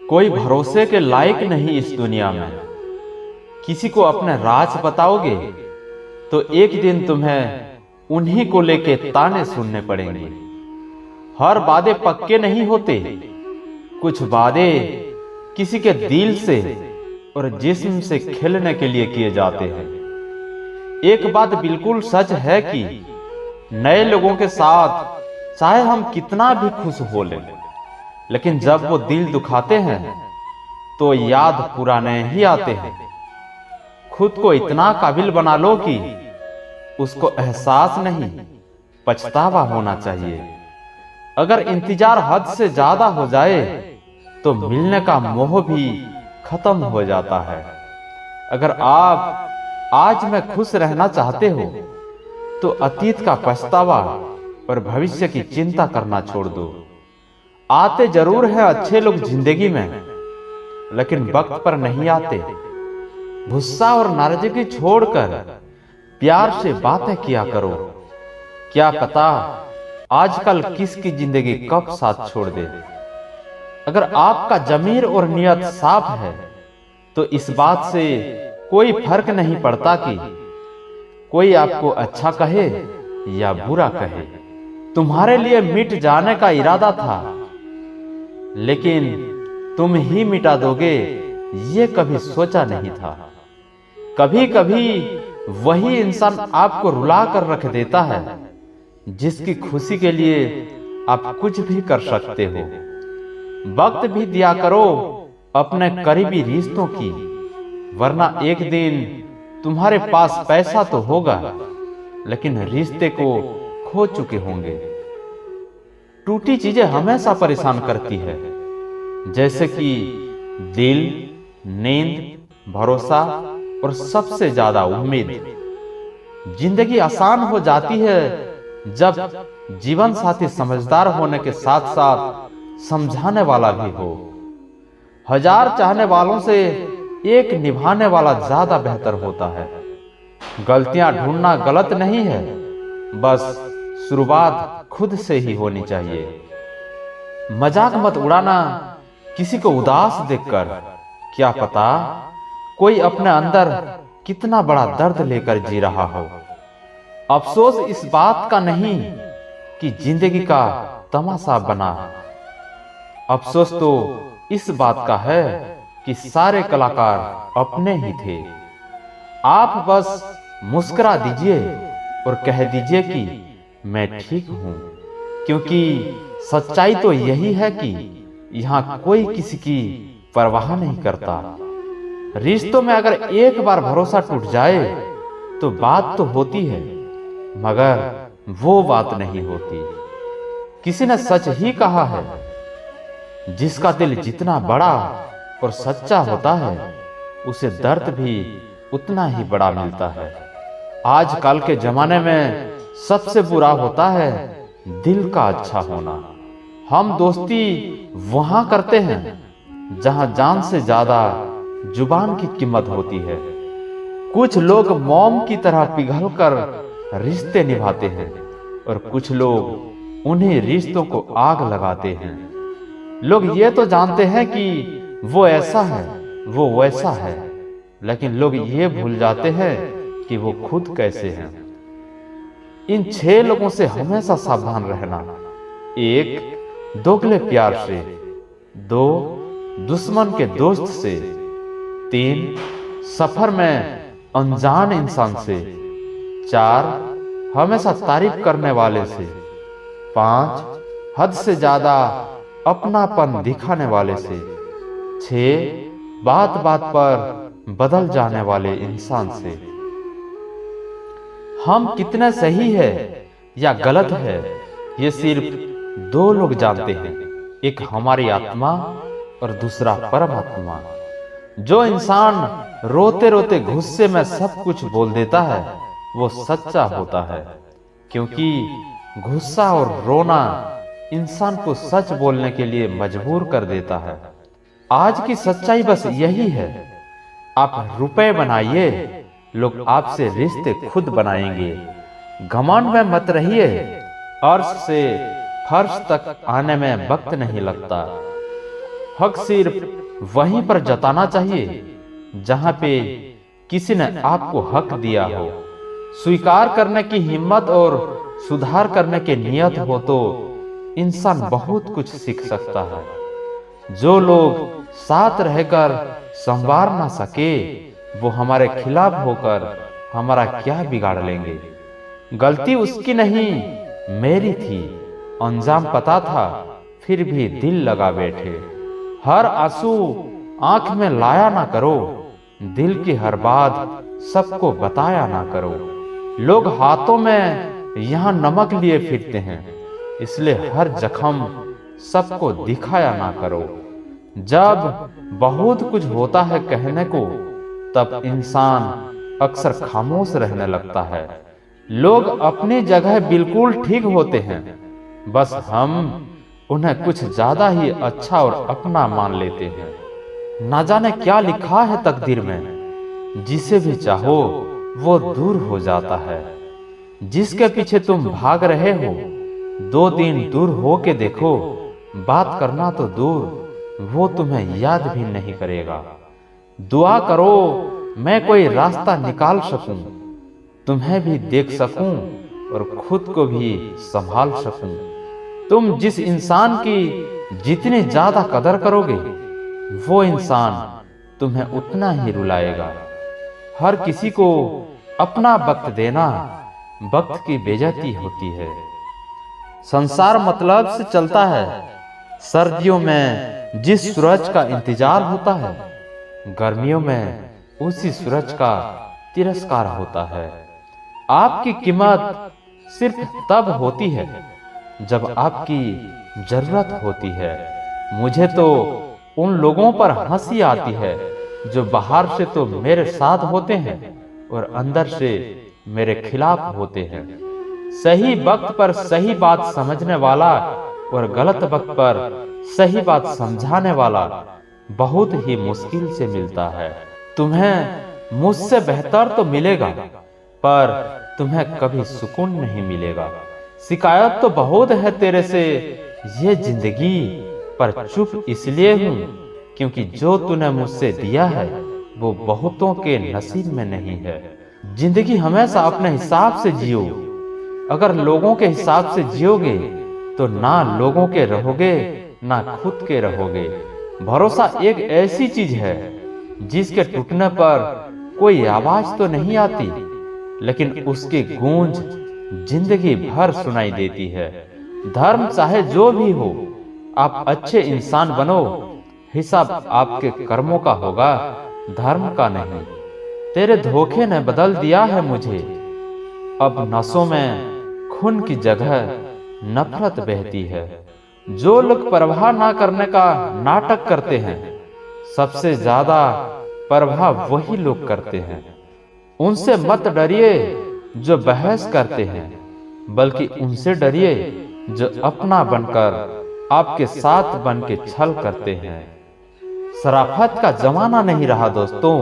कोई भरोसे के लायक नहीं इस दुनिया में। किसी को अपने राज बताओगे तो एक दिन तुम्हें उन्हीं को लेके ताने सुनने पड़ेंगे। हर वादे पक्के नहीं होते। कुछ वादे किसी के दिल से और जिस्म से खिलने के लिए किए जाते हैं। एक बात बिल्कुल सच है कि नए लोगों के साथ चाहे हम कितना भी खुश हो लें, लेकिन जब वो दिल दुखाते हैं तो याद पुराने ही आते हैं। खुद को इतना काबिल बना लो कि उसको एहसास नहीं, पछतावा होना चाहिए। अगर इंतजार हद से ज्यादा हो जाए तो मिलने का मोह भी खत्म हो जाता है। अगर आप आज में खुश रहना चाहते हो तो अतीत का पछतावा और भविष्य की चिंता करना छोड़ दो। आते जरूर है अच्छे लोग जिंदगी में, लेकिन वक्त पर नहीं आते। गुस्सा और नाराजगी छोड़कर प्यार से बातें किया करो। क्या पता आजकल किसकी जिंदगी कब साथ छोड़ दे। अगर आपका जमीर और नियत साफ है तो इस बात से कोई फर्क नहीं पड़ता कि कोई आपको अच्छा कहे या बुरा कहे। तुम्हारे लिए मिट जाने का इरादा था, लेकिन तुम ही मिटा दोगे ये कभी सोचा नहीं था। कभी कभी वही इंसान आपको रुला कर रख देता है जिसकी खुशी के लिए आप कुछ भी कर सकते हो। वक्त भी दिया करो अपने करीबी रिश्तों की, वरना एक दिन तुम्हारे पास पैसा तो होगा लेकिन रिश्ते को खो चुके होंगे। टूटी चीजें हमेशा परेशान करती है, जैसे कि दिल, नींद, भरोसा और सबसे ज्यादा उम्मीद। जिंदगी आसान हो जाती है जब जीवन साथी समझदार होने के साथ साथ समझाने वाला भी हो। हजार चाहने वालों से एक निभाने वाला ज्यादा बेहतर होता है। गलतियां ढूंढना गलत नहीं है, बस शुरुआत खुद से ही होनी चाहिए। मजाक मत उड़ाना किसी को उदास देखकर। क्या पता कोई अपने अंदर कितना बड़ा दर्द लेकर जी रहा हो। अफसोस इस बात का नहीं कि जिंदगी का तमाशा बना। अफसोस तो इस बात का है कि सारे कलाकार अपने ही थे। आप बस मुस्कुरा दीजिए और कह दीजिए कि मैं ठीक हूं, क्योंकि सच्चाई तो यही है कि यहां कोई किसी की परवाह नहीं करता। रिश्तों में अगर एक बार भरोसा टूट जाए तो बात तो होती है, मगर वो बात नहीं होती। किसी ने सच ही कहा है, जिसका दिल जितना बड़ा और सच्चा होता है उसे दर्द भी उतना ही बड़ा मिलता है। आजकल के जमाने में सबसे बुरा होता है दिल का अच्छा होना। हम दोस्ती वहां करते हैं जहां जान से ज्यादा जुबान की कीमत होती है। कुछ लोग मोम की तरह पिघलकर रिश्ते निभाते हैं और कुछ लोग उन्हीं रिश्तों को आग लगाते हैं। लोग ये तो जानते हैं कि वो ऐसा है, वो वैसा है, लेकिन लोग ये भूल जाते हैं कि वो खुद कैसे हैं। इन 6 लोगों से हमेशा सावधान रहना। 1 दोगले प्यार से, 2 दुश्मन के दोस्त से, 3 सफर में अनजान इंसान से, 4 हमेशा तारीफ करने वाले से, 5 हद से ज्यादा अपनापन दिखाने वाले से, 6 बात बात पर बदल जाने वाले इंसान से। हम कितने सही है या गलत है ये सिर्फ 2 लोग जानते हैं, एक हमारी आत्मा और दूसरा परमात्मा। जो इंसान रोते रोते गुस्से में सब कुछ बोल देता है वो सच्चा होता है, क्योंकि गुस्सा और रोना इंसान को सच बोलने के लिए मजबूर कर देता है। आज की सच्चाई बस यही है, आप रुपए बनाइए, लोग आपसे रिश्ते खुद बनाएंगे। घमंड में मत रहिए, अर्श से फर्श तक आने में वक्त नहीं लगता। हक सिर्फ वहीं पर जताना चाहिए जहां पे किसी ने आपको हक दिया हो। स्वीकार करने की हिम्मत और सुधार करने की नियत हो तो इंसान बहुत कुछ सीख सकता है। जो लोग साथ रहकर संवार ना सके वो हमारे खिलाफ होकर हमारा क्या बिगाड़ लेंगे। गलती उसकी नहीं मेरी थी, अंजाम पता था फिर भी दिल लगा बैठे। हर आंसू आंख में लाया ना करो, दिल की हर बात सबको बताया ना करो। लोग हाथों में यहाँ नमक लिए फिरते हैं, इसलिए हर जख्म सबको दिखाया ना करो। जब बहुत कुछ होता है कहने को तब इंसान अक्सर खामोश रहने लगता है। लोग अपनी जगह बिल्कुल ठीक होते हैं, बस हम उन्हें कुछ ज्यादा ही अच्छा और अपना मान लेते हैं। ना जाने क्या लिखा है तकदीर में, जिसे भी चाहो वो दूर हो जाता है। जिसके पीछे तुम भाग रहे हो 2 दिन दूर हो के देखो, बात करना तो दूर वो तुम्हें याद भी नहीं करेगा। दुआ करो मैं कोई रास्ता निकाल सकूं, तुम्हें भी देख सकूं और खुद को भी संभाल सकूं। तुम जिस इंसान की जितनी ज्यादा कदर करोगे वो इंसान तुम्हें उतना ही रुलाएगा। हर किसी को अपना वक्त देना वक्त की बेइज्जती होती है। संसार मतलब से चलता है। सर्दियों में जिस सूरज का इंतजार होता है, गर्मियों में उसी सूरज का तिरस्कार होता है। आपकी कीमत सिर्फ तब होती है जब आपकी जरूरत होती है। मुझे तो उन लोगों पर हंसी आती है जो बाहर से तो मेरे साथ होते हैं और अंदर से मेरे खिलाफ होते हैं। सही वक्त पर सही बात समझने वाला और गलत वक्त पर सही बात समझाने वाला बहुत ही मुश्किल से मिलता है। तुम्हें मुझसे बेहतर तो मिलेगा, पर तुम्हें कभी सुकून नहीं मिलेगा। शिकायत तो बहुत है तेरे से ये जिंदगी, पर चुप इसलिए हूँ क्योंकि जो तूने मुझसे दिया है वो बहुतों के नसीब में नहीं है। जिंदगी हमेशा अपने हिसाब से जियो। अगर लोगों के हिसाब से जियोगे तो ना लोगों के रहोगे ना खुद के रहोगे। भरोसा एक ऐसी चीज है जिसके टूटने पर कोई आवाज तो नहीं आती, लेकिन उसकी गूंज जिंदगी भर सुनाई देती है। धर्म चाहे जो भी हो, आप अच्छे इंसान बनो, हिसाब आपके कर्मों का होगा, धर्म का नहीं। तेरे धोखे ने बदल दिया है मुझे, अब नसों में खून की जगह नफरत बहती है। जो लोग परवाह ना करने का नाटक करते हैं, सबसे ज्यादा परवाह वही लोग करते हैं। उनसे मत डरिए जो बहस करते हैं, बल्कि उनसे डरिए जो अपना बनकर आपके साथ बन के छल करते हैं। शराफत का जमाना नहीं रहा दोस्तों।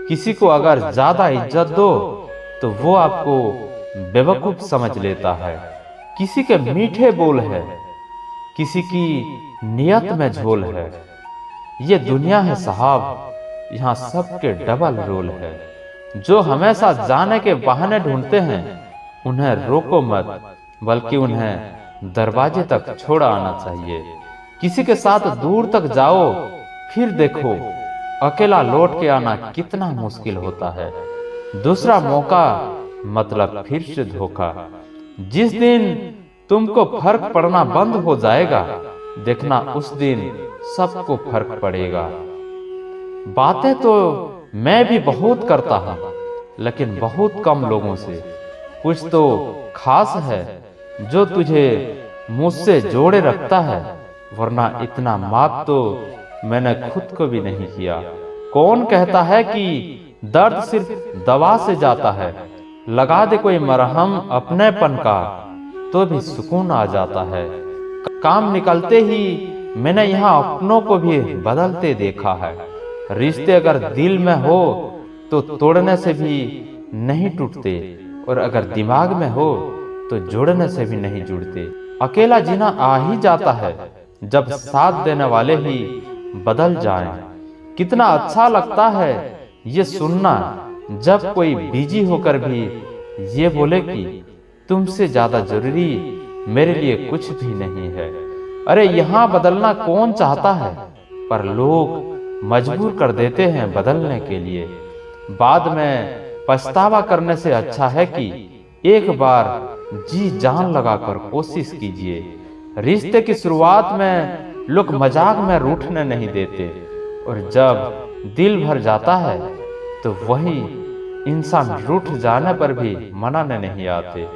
किसी को अगर ज्यादा इज्जत दो तो वो आपको बेवकूफ समझ लेता है। किसी के मीठे बोल है, किसी की नियत में झोल है। ये दुनिया है साहब, यहाँ सबके डबल रोल है। जो हमेशा जाने के बहाने ढूंढते हैं उन्हें रोको मत, बल्कि उन्हें दरवाजे तक छोड़ा आना चाहिए। किसी के साथ दूर तक जाओ, फिर देखो अकेला लौट के आना कितना मुश्किल होता है। दूसरा मौका मतलब फिर से धोखा। जिस दिन तुमको फर्क पड़ना बंद हो जाएगा, देखना उस दिन सबको फर्क पड़ेगा। बातें तो मैं भी बहुत करता हूँ, लेकिन बहुत कम लोगों से। कुछ तो खास है जो तुझे मुझसे जोड़े रखता है, वरना इतना माप तो मैंने खुद को भी नहीं किया। कौन कहता है कि दर्द सिर्फ दवा से जाता है? लगा दे कोई मरहम अपनेपन का तो भी सुकून आ जाता है। काम निकलते ही मैंने यहाँ अपनों को भी बदलते देखा है। रिश्ते अगर दिल में हो तो तोड़ने से भी नहीं टूटते, और अगर दिमाग में हो तो जोड़ने से भी नहीं जुड़ते। अकेला जीना आ ही जाता है जब साथ देने वाले ही बदल जाएं। कितना अच्छा लगता है ये सुनना जब कोई बिजी होकर भी ये बोले कि तुमसे ज्यादा जरूरी मेरे लिए कुछ भी नहीं है। अरे यहाँ बदलना कौन चाहता है, पर लोग मजबूर कर देते हैं बदलने के लिए। बाद में पछतावा करने से अच्छा है कि एक बार जी जान लगाकर कोशिश कीजिए। रिश्ते की शुरुआत में लोग मजाक में रूठने नहीं देते, और जब दिल भर जाता है तो वही इंसान रूठ जाने पर भी मनाने नहीं आते।